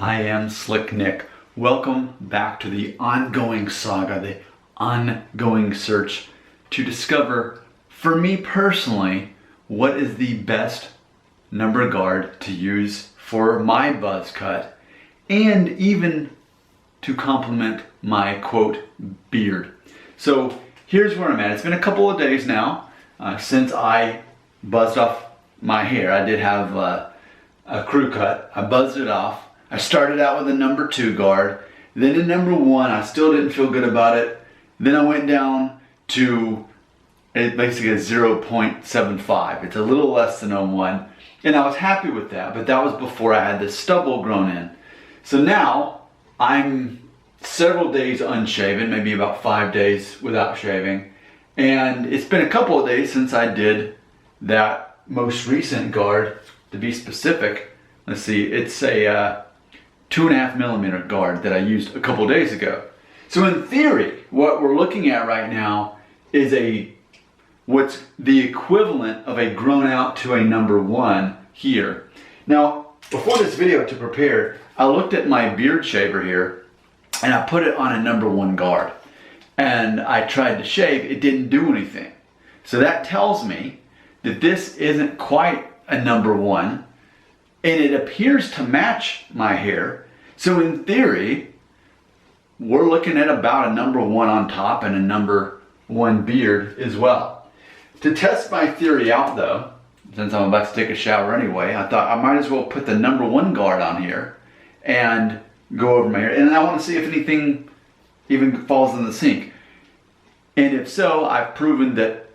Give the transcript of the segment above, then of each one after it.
I am Slick Nick. Welcome back to the ongoing saga, the ongoing search to discover, for me personally, what is the best number guard to use for my buzz cut and even to complement my quote beard. So here's where I'm at. It's been a couple of days now since I buzzed off my hair. I did have a crew cut. I buzzed it off. I started out with a number 2 guard, then a number 1. I still didn't feel good about it. Then I went down to basically a 0.75. It's a little less than a 1. And I was happy with that, but that was before I had this stubble grown in. So now I'm several days unshaven, maybe about 5 days without shaving. And it's been a couple of days since I did that most recent guard. To be specific, let's see, it's a 2.5 millimeter guard that I used a couple days ago. So in theory, what we're looking at right now is what's the equivalent of a grown out to a number 1 here. Now, before this video to prepare, I looked at my beard shaver here and I put it on a number 1 guard. And I tried to shave, it didn't do anything. So that tells me that this isn't quite a number 1, and it appears to match my hair. So in theory, we're looking at about a number 1 on top and a number 1 beard as well. To test my theory out though, since I'm about to take a shower anyway, I thought I might as well put the number 1 guard on here and go over my hair. And I want to see if anything even falls in the sink. And if so, I've proven that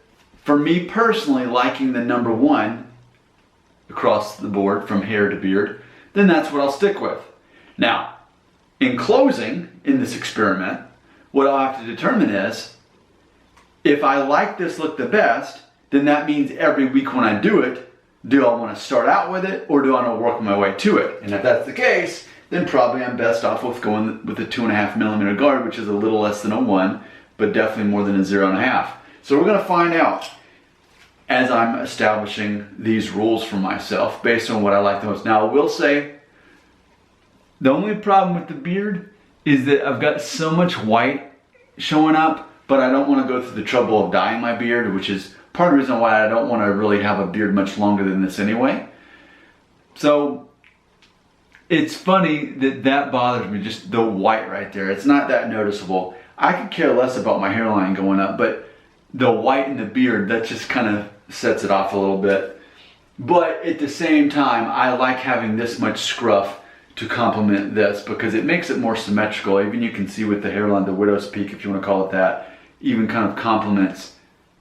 for me personally, liking the number 1 across the board from hair to beard, then that's what I'll stick with. Now, in closing, in this experiment, what I'll have to determine is, if I like this look the best, then that means every week when I do it, do I want to start out with it or do I want to work my way to it? And if that's the case, then probably I'm best off with going with a 2.5 millimeter guard, which is a little less than a 1, but definitely more than a 0.5. So we're going to find out as I'm establishing these rules for myself based on what I like the most. Now, I will say, the only problem with the beard is that I've got so much white showing up, but I don't want to go through the trouble of dyeing my beard, which is part of the reason why I don't want to really have a beard much longer than this anyway. So it's funny that bothers me, just the white right there. It's not that noticeable. I could care less about my hairline going up, but the white in the beard, that just kind of sets it off a little bit. But at the same time, I like having this much scruff to complement this because it makes it more symmetrical. Even you can see with the hairline, the widow's peak, if you want to call it that, even kind of complements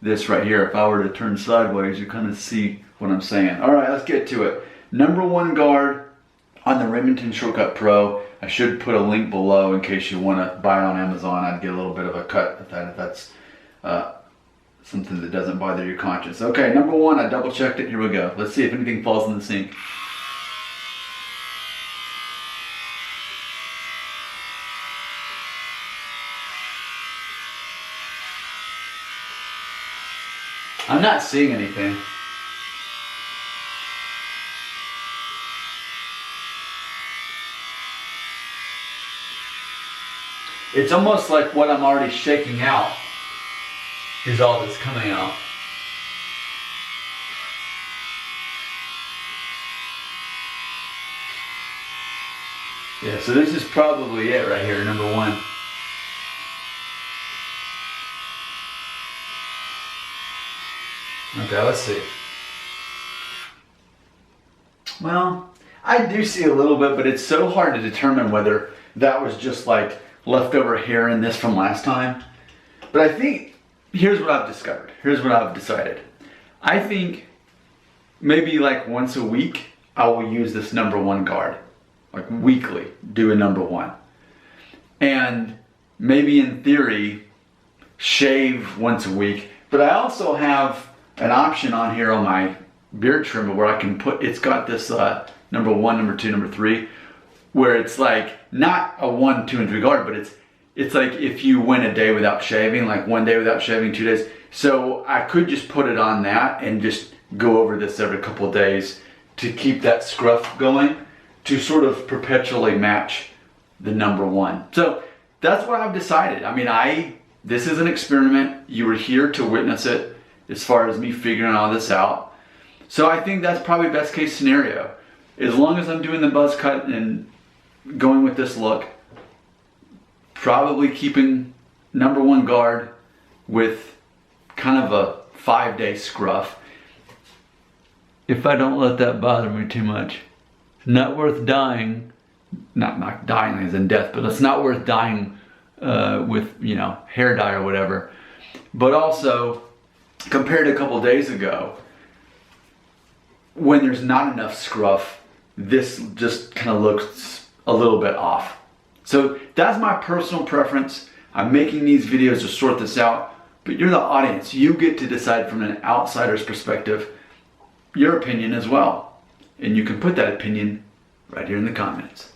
this right here. If I were to turn sideways, you kind of see what I'm saying. All right, let's get to it. Number 1 guard on the Remington Shortcut Pro. I should put a link below in case you want to buy it on Amazon. I'd get a little bit of a cut if that's something that doesn't bother your conscience. Okay, number 1, I double checked it. Here we go. Let's see if anything falls in the sink. I'm not seeing anything. It's almost like what I'm already shaking out is all that's coming out. Yeah, so this is probably it right here, number 1. Okay, let's see. Well, I do see a little bit, but it's so hard to determine whether that was just like leftover hair in this from last time. But I think, here's what I've discovered. Here's what I've decided. I think maybe like once a week, I will use this number 1 guard. Like weekly, do a number 1. And maybe in theory, shave once a week. But I also have an option on here on my beard trimmer where I can put, it's got this number 1, number 2, number 3, where it's like not a 1, 2, and 3 guard, but it's like if you went a day without shaving, like 1 day without shaving, 2 days. So I could just put it on that and just go over this every couple of days to keep that scruff going, to sort of perpetually match the number one. So that's what I've decided. I mean, this is an experiment. You were here to witness it as far as me figuring all this out. So I think that's probably best case scenario. As long as I'm doing the buzz cut and going with this look, probably keeping number one guard with kind of a 5-day scruff. If I don't let that bother me too much. Not worth dying, not dying as in death, but it's not worth dying with, you know, hair dye or whatever. But also, compared to a couple days ago, when there's not enough scruff, this just kind of looks a little bit off. So that's my personal preference. I'm making these videos to sort this out, but you're the audience. You get to decide from an outsider's perspective your opinion as well. And you can put that opinion right here in the comments.